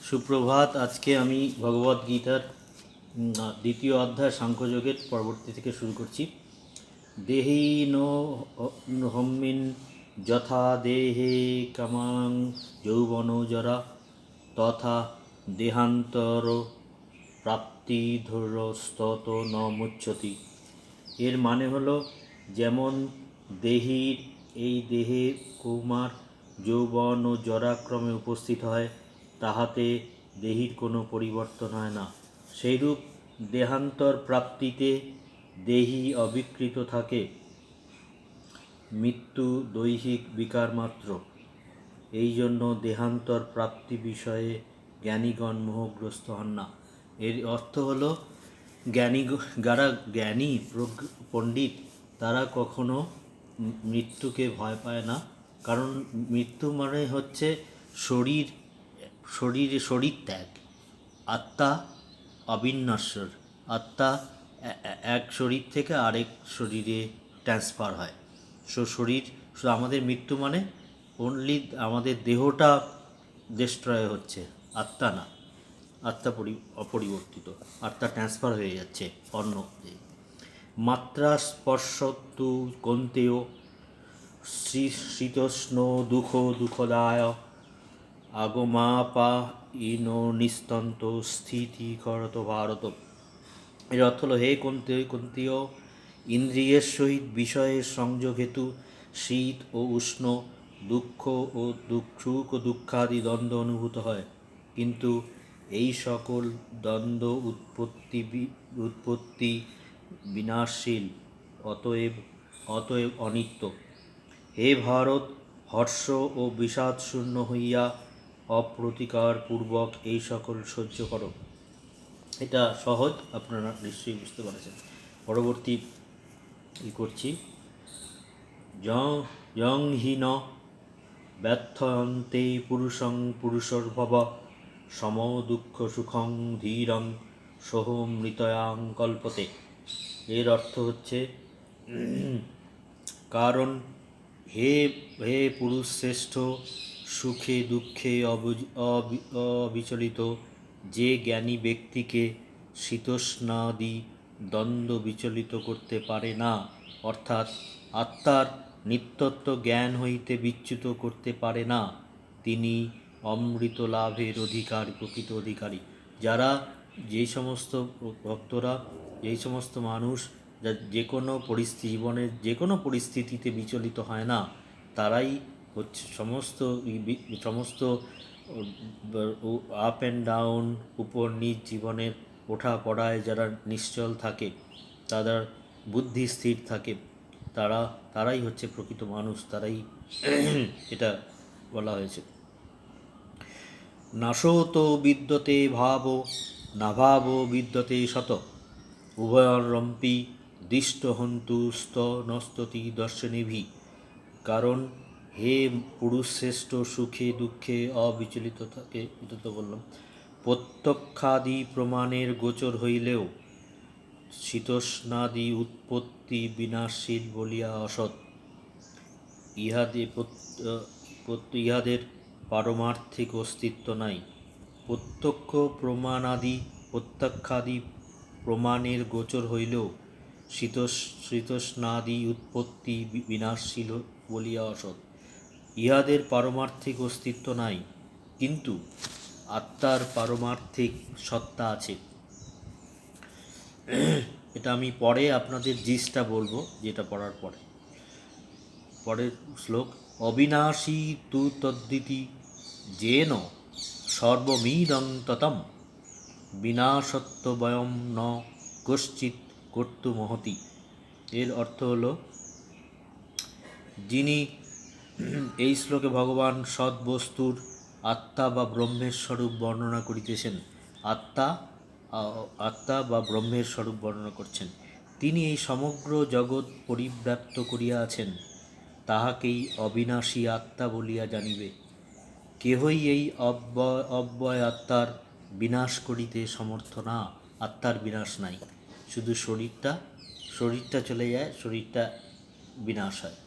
সুপ্রভাত। আজকে আমি ভগবদ্গীতার দ্বিতীয় অধ্যায় সাংখ্যযোগের পরবর্তী থেকে শুরু করছি। দেহি নো হম্মিন যথা দেহে কামাং যৌবন জরা তথা দেহান্তর প্রাপ্তিধরস্তত ন মুচ্যতি। এর মানে হলো, যেমন দেহির এই দেহে কুমার যৌবন ও জরাক্রমে উপস্থিত হয়, তাহাতে দেহির কোনো পরিবর্তন হয় না। সেইরূপ দেহান্তর প্রাপ্তিতে দেহি অবিকৃত থাকে। মৃত্যু দৈহিক বিকার মাত্র। এই জন্য দেহান্তর প্রাপ্তি বিষয়ে জ্ঞানীগণ মোহগ্রস্ত হন না। এর অর্থ হলো, যারা জ্ঞানী পণ্ডিত তারা কখনো মৃত্যুকে ভয় পায় না। কারণ মৃত্যু মানে হচ্ছে শরীর ত্যাগ। আত্মা অবিনশ্বর। আত্মা এক শরীর থেকে আরেক শরীরে ট্রান্সফার হয়। আমাদের মৃত্যু মানে অনলি আমাদের দেহটা ডিস্ট্রয় হচ্ছে, আত্মা না। আত্মা অপরিবর্তিত, আত্মা ট্রান্সফার হয়ে যাচ্ছে অন্য। মাত্রা স্পর্শতু কন্তেয় শীতোষ্ণ দুঃখদায় আগমাপা ইনো নিস্তন্ত স্থিতি করত ভারত। এর অর্থ হলো, হে কুন্তীয়, ইন্দ্রিয়ের সহিত বিষয়ের সংযোগ হেতু শীত ও উষ্ণ, দুঃখ ও সুখ ও দুঃখাদি দ্বন্দ্ব অনুভূত হয়, কিন্তু এই সকল দ্বন্দ্ব উৎপত্তি বিনাশশীল, অতএব অনিত্য। হে ভারত, হর্ষ ও বিষাদ শূন্য হইয়া অপ্রতিকার পূর্বক এই সকল সহ্য করো। এটা সহজ, আপনারা নিশ্চয়ই বুঝতে পারছেন। পরবর্তী করছি। যং হি ন ব্যথয়ন্তে পুরুষং পুরুষর্ভব সম দুঃখ সুখং ধীরং সোহমৃতয়াং কল্পতে। এর অর্থ হচ্ছে, কারণ হে পুরুষ শ্রেষ্ঠ, সুখে দুঃখে অবিচলিত যে জ্ঞানী ব্যক্তিকে শীতোষ্ণাদি দ্বন্দ্ব বিচলিত করতে পারে না, অর্থাৎ আত্মার নিত্যত্ব জ্ঞান হইতে বিচ্যুত করতে পারে না, তিনি অমৃত লাভের প্রকৃত অধিকারী। যারা যেই সমস্ত ভক্তরা, যেই সমস্ত মানুষ যে কোনো জীবনের যে কোনো পরিস্থিতিতে বিচলিত হয় না, তারাই হচ্ছে সমস্ত আপ অ্যান্ড ডাউন, উপর নিচ জীবনের ওঠা পড়ায় যারা নিশ্চল থাকে, তাদের বুদ্ধি স্থির থাকে, তারাই হচ্ছে প্রকৃত মানুষ, তারাই এটা বলা হয়েছে। নাশোত বিদ্যতে ভাব নাভাব বিদ্যতে শত উভয়রম্পি দৃষ্ট হন্তু স্ত নস্ততি দর্শনেভি। কারণ হে পুরুষ শ্রেষ্ঠ, সুখে দুঃখে অবিচলিত থাকে, এটা তো বললাম। প্রত্যক্ষাদি প্রমাণের গোচর হইলেও শীতোষ্ণাদি উৎপত্তি বিনাশশীল বলিয়া অসৎ। ইহাদের পারমার্থিক অস্তিত্ব নাই। প্রত্যক্ষাদি প্রমাণের গোচর হইলেও শীতোষ্ণাদি উৎপত্তি বিনাশশীল বলিয়া অসৎ। ইহাদের পারমার্থিক অস্তিত্ব নাই, কিন্তু আত্মার পারমার্থিক সত্তা আছে। এটা আমি পরে আপনাদের জিসটা বলবো, যেটা পড়ার পরের শ্লোক। অবিনাশী তু তদ্দিতি যেন সর্বমিদং ততম বিনাশত্ববয়ম ন কশ্চিৎ কর্তুমহতি। এর অর্থ হলো, যিনি এই শ্লোকে ভগবান সদ্বস্তুর আত্মা বা ব্রহ্মের স্বরূপ বর্ণনা করিতেছেন, আত্মা বা ব্রহ্মের স্বরূপ বর্ণনা করছেন, তিনি এই সমগ্র জগৎ পরিব্যাপ্ত করিয়া আছেন, তাহাকেই অবিনাশী আত্মা বলিয়া জানিবে। কেহই এই অব্যয় আত্মার বিনাশ করিতে সমর্থ না। আত্মার বিনাশ নাই, শুধু শরীরটা চলে যায়, শরীরটা বিনাশ হয়।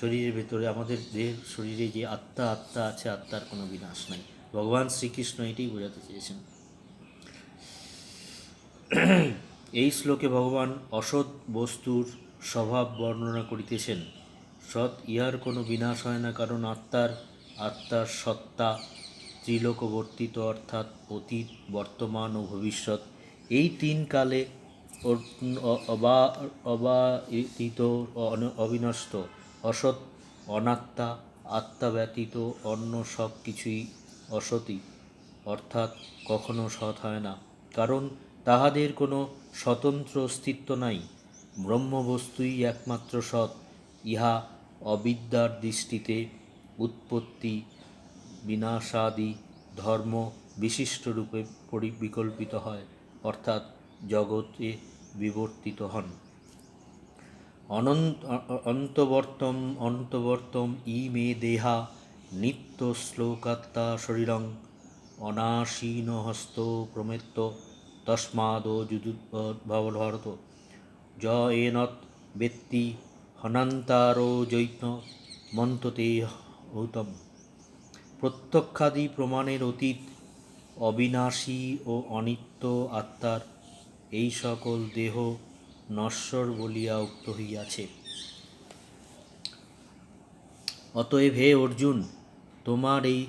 শরীরের ভেতরে, আমাদের দেহের শরীরে যে আত্মা আছে, আত্মার কোনো বিনাশ নাই। ভগবান শ্রীকৃষ্ণ এটাই বোঝাতে চেয়েছেন। এই শ্লোকে ভগবান অসৎ বস্তুর স্বভাব বর্ণনা করিতেছেন। সৎ ইহার কোনো বিনাশ হয় না, কারণ আত্মার সত্তা ত্রিলোকবর্তিত, অর্থাৎ অতীত, বর্তমান ও ভবিষ্যৎ, এই তিন কালে অবাহিত, অবিনষ্ট। অসৎ অনাত্মা, আত্মা ব্যতীত অন্য সব কিছুই অসতই, অর্থাৎ কখনো সৎ হয় না, কারণ তাহাদের কোনো স্বতন্ত্র অস্তিত্ব নাই। ব্রহ্মবস্তুই একমাত্র সৎ। ইহা অবিদ্যার দৃষ্টিতে উৎপত্তি বিনাশাদি ধর্ম বিশিষ্টরূপে বিকল্পিত হয়, অর্থাৎ জগতে বিবর্তিত হন। অন্তবর্তম ইমে দেহা নিত্য শ্লোকাত্মা শরীরং অনাসীন হস্ত প্রমেত্য তস্মাদ যুদুদ্ভবভারত য এনত বেত্তি হনান্তারো জৈন মন্ততে হুতম। প্রত্যক্ষাদি প্রমাণের অতীত, অবিনাশী ও অনিত্য আত্মার এই সকল দেহ নশ্বর বলিয়া উক্ত হইয়াছে। অতএব হে অর্জুন, তোমার এই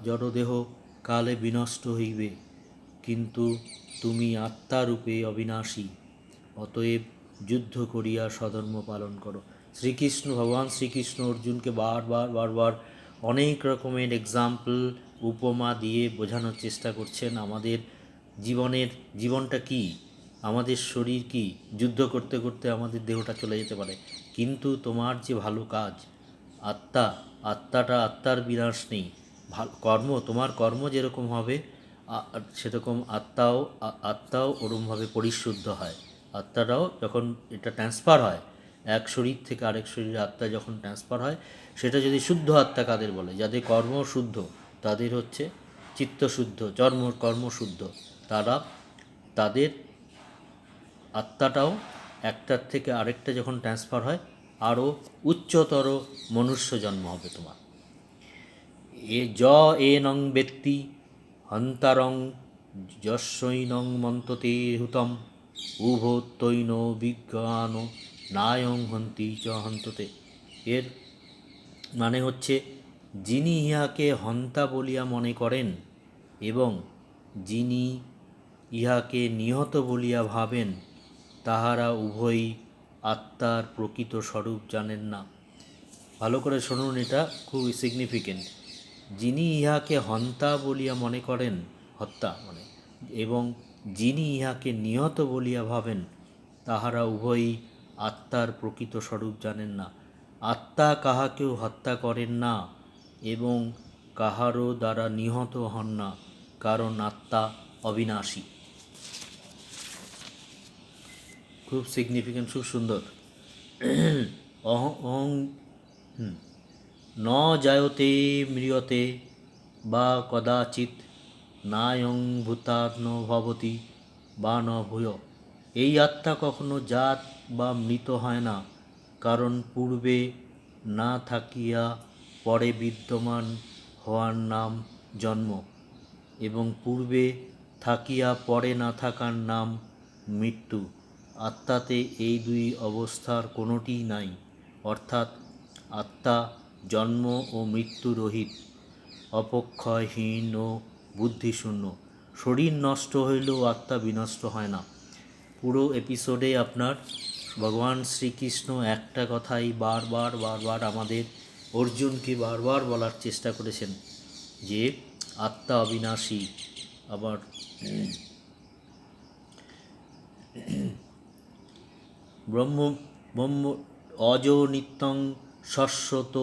জড়দেহ কালে বিনষ্ট হইবে, কিন্তু তুমি আত্মারূপে অবিনাশী। অতএব যুদ্ধ করিয়া স্বধর্ম পালন করো। ভগবান শ্রীকৃষ্ণ অর্জুনকে বারবার অনেক রকমের এক্সাম্পল, উপমা দিয়ে বোঝানোর চেষ্টা করছেন আমাদের জীবনটা কি, আমাদের শরীর কি। যুদ্ধ করতে করতে আমাদের দেহটা চলে যেতে পারে, কিন্তু তোমার যে ভালো কাজ, আত্মার বিনাশ নেই। তোমার কর্ম যেরকম হবে সেরকম আত্মাও ওরমভাবে পরিশুদ্ধ হয়। আত্মাটাও যখন এটা ট্রান্সফার হয়, এক শরীর থেকে আরেক শরীরে আত্মা যখন ট্রান্সফার হয়, সেটা যদি শুদ্ধ আত্মা কাদের বলে, যাদের কর্ম শুদ্ধ, তাদের হচ্ছে চিত্তশুদ্ধ, কর্মশুদ্ধ, তাদের আত্মাটাও একটার থেকে আরেকটা যখন ট্রান্সফার হয়, আরও উচ্চতর মনুষ্য জন্ম হবে তোমার। নং ব্যক্তি হন্তারং যস্যৈনং মন্ততে হুতম উভতৈন বিজ্ঞান নায়ং হন্তি চ হন্ততে। এর মানে হচ্ছে, যিনি ইহাকে হন্তা বলিয়া মনে করেন এবং যিনি ইহাকে নিহত বলিয়া ভাবেন, তাহারা উভয়ই আত্মার প্রকৃত স্বরূপ জানেন না। ভালো করে শুনুন, এটা খুব সিগনিফিকেন্ট। যিনি ইহাকে হন্তা বলিয়া মনে করেন, হত্যা মানে, এবং যিনি ইহাকে নিহত বলিয়া ভাবেন, তাহারা উভয়ই আত্মার প্রকৃত স্বরূপ জানেন না। আত্মা কাহাকেও হত্যা করেন না এবং কাহারও দ্বারা নিহত হন না, কারণ আত্মা অবিনাশী। খুব সিগনিফিকেন্ট, খুব সুন্দর। ন জায়তে ম্রিয়তে বা কদাচিৎ নায়ং ভূতাত্ম ভবতি বা ন ভূয়। এই আত্মা কখনো জাত বা মৃত হয় না, কারণ পূর্বে না থাকিয়া পরে বিদ্যমান হওয়ার নাম জন্ম, এবং পূর্বে থাকিয়া পরে না থাকার নাম মৃত্যু। আত্মাতে এই দুই অবস্থার কোনোটিই নাই, অর্থাৎ আত্মা জন্ম ও মৃত্যু রহিত, অপক্ষয়হীন ও বুদ্ধিশূন্য। শরীর নষ্ট হইলেও আত্মা বিনষ্ট হয় না। পুরো এপিসোডে আপনার ভগবান শ্রীকৃষ্ণ একটা কথাই বারবার আমাদের অর্জুনকে বারবার বলার চেষ্টা করেছেন, যে আত্মা অবিনাশী। আবার ব্রহ্ম অজো নিত্যং শাশ্বত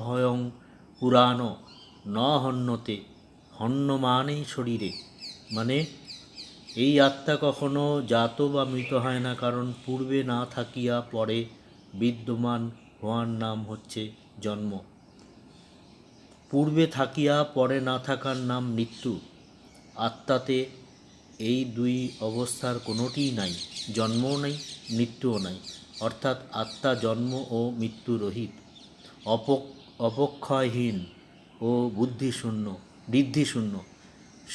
হয়ং পুরাণ ন হন্যতে। হন্য মানেই শরীরে, মানে এই আত্মা কখনো জাত বা মৃত হয় না, কারণ পূর্বে না থাকিয়া পরে বিদ্যমান হওয়ার নাম হচ্ছে জন্ম। পূর্বে থাকিয়া পরে না থাকার নাম মৃত্যু। আত্মাতে এই দুই অবস্থার কোনোটিই নাই, জন্মও নাই, মৃত্যুও নাই, অর্থাৎ আত্মা জন্ম ও মৃত্যু রহিত, অপক্ষয়হীন ও বুদ্ধিশূন্য। ঋদ্ধিশূন্য।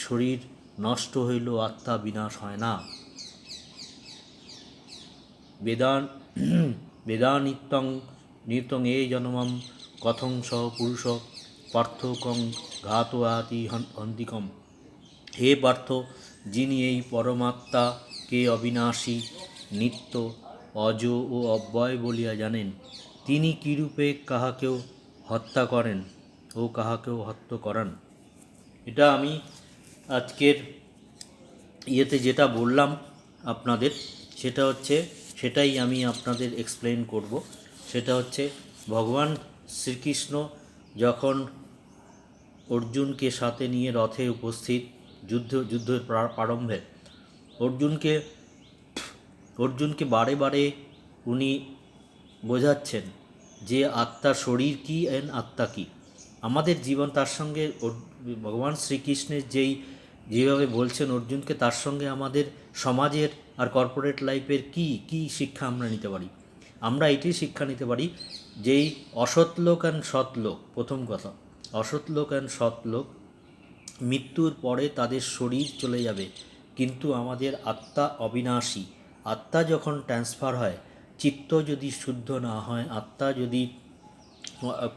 শরীর নষ্ট হইলেও আত্মা বিনাশ হয় না। বেদানিত্যং নিত্যং এ জন্মম কথং সহ পুরুষ পার্থকং ঘাতয়াতি হন্তিকম। হে পার্থ, যিনি এই পরমাত্মাকে অবিনাশী, নিত্য, অজ ও অব্যয় বলিয়া জানেন, তিনি কিরূপে কাহাকেও হত্যা করেন ও কাহাকেও হত্যা করান। এটা আমি আজকের যেটা বললাম আপনাদের, সেটাই আমি আপনাদের এক্সপ্লেন করব। সেটা হচ্ছে, ভগবান শ্রীকৃষ্ণ যখন অর্জুনকে সাথে নিয়ে রথে উপস্থিত, যুদ্ধের প্রারম্ভে অর্জুনকে বারে বারে উনি বোঝাচ্ছেন যে আত্মা, শরীর কী এন্ড আত্মা কী। আমাদের জীবন তার সঙ্গে ভগবান শ্রীকৃষ্ণের যেভাবে বলছেন অর্জুনকে, তার সঙ্গে আমাদের সমাজের আর কর্পোরেট লাইফের কি শিক্ষা আমরা নিতে পারি। আমরা এটি শিক্ষা নিতে পারি যেই অসৎ লোক অ্যান্ড সৎ লোক, প্রথম কথা, অসৎ লোক অ্যান্ড সৎ লোক মৃত্যুর পরে তাদের শরীর চলে যাবে, কিন্তু আমাদের আত্মা অবিনাশী। আত্মা যখন ট্রান্সফার হয়, চিত্ত যদি শুদ্ধ না হয়,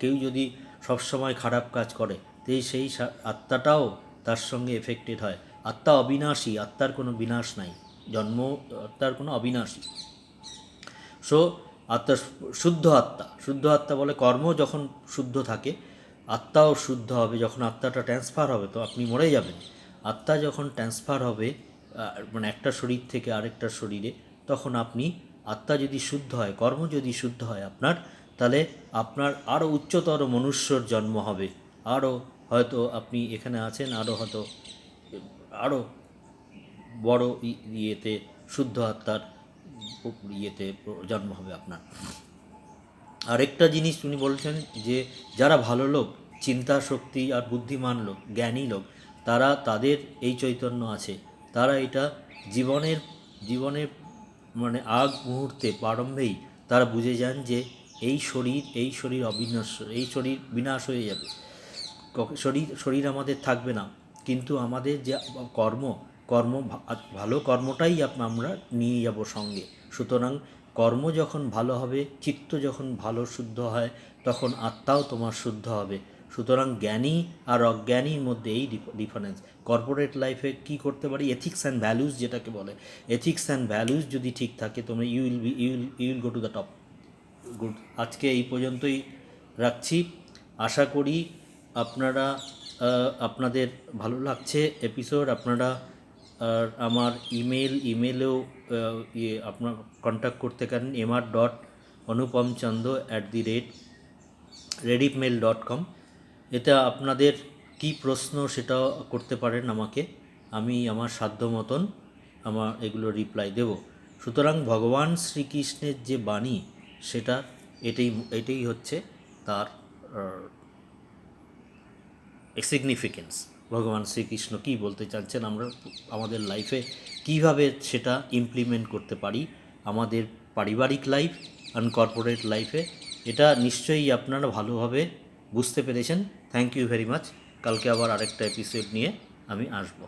কেউ যদি সবসময় খারাপ কাজ করে, সেই আত্মাটাও তার সঙ্গে এফেক্টেড হয়। আত্মা অবিনাশী, আত্মার কোনো বিনাশ নাই, আত্মার কোনো অবিনাশী। সো আত্মা শুদ্ধ আত্মা বলে কর্ম যখন শুদ্ধ থাকে, আত্মাও শুদ্ধ হবে। যখন আত্মাটা ট্রান্সফার হবে, তো আপনি মরে যাবেন। আত্মা যখন ট্রান্সফার হবে, মানে একটা শরীর থেকে আরেকটা শরীরে, তখন আত্মা যদি শুদ্ধ হয়, কর্ম যদি শুদ্ধ হয় আপনার, তাহলে আপনার আরও উচ্চতর মনুষ্যর জন্ম হবে। আরও হয়তো আপনি এখানে আছেন, আরও বড় শুদ্ধ আত্মার জন্ম হবে আপনার। আরেকটা জিনিস উনি বলছেন যে যারা ভালো লোক, চিন্তা শক্তি আর বুদ্ধিমান লোক, জ্ঞানী লোক, তাদের এই চৈতন্য আছে। তারা এটা জীবনের মানে আগ মুহূর্তে প্রারম্ভেই তারা বুঝে যান যে এই শরীর অবিনশ্বর, এই শরীর বিনাশ হয়ে যাবে, শরীর আমাদের থাকবে না। কিন্তু আমাদের যে ভালো কর্মটাই আমরা নিয়ে যাব সঙ্গে। সুতরাং কর্ম যখন ভালো হবে, চিত্ত যখন ভালো শুদ্ধ হয়, তখন আত্মাও তোমার শুদ্ধ হবে। সুতরাং জ্ঞানী আর অজ্ঞানীর মধ্যে এই ডিফারেন্স। কর্পোরেট লাইফে কি করতে পারি, এথিক্স অ্যান্ড ভ্যালুজ যেটাকে বলে, এথিক্স অ্যান্ড ভ্যালুজ যদি ঠিক থাকে, তোমরা you will go to the top. Good, আজকে এই পর্যন্তই রাখছি। আশা করি আপনাদের ভালো লাগছে এপিসোড। আপনারা আমার ইমেলেও আপনার কন্ট্যাক্ট করতে পারেন, mr.anupamchando@rediffmail.com। এটা আপনাদের কি প্রশ্ন সেটাও করতে পারেন আমাকে, আমি আমার সাধ্য মতন এগুলো রিপ্লাই দেব। সুতরাং ভগবান শ্রীকৃষ্ণের যে বাণী, সেটা এটাই হচ্ছে তার সিগনিফিকেন্স। ভগবান শ্রীকৃষ্ণ কী বলতে চাচ্ছেন, আমরা আমাদের লাইফে কিভাবে সেটা ইমপ্লিমেন্ট করতে পারি, আমাদের পারিবারিক লাইফ অ্যান্ড কর্পোরেট লাইফে, এটা নিশ্চয়ই আপনারা ভালোভাবে বুঝতে পেরেছেন। Thank you very much. কালকে আবার আরেকটা এপিসোড নিয়ে আমি আসবো।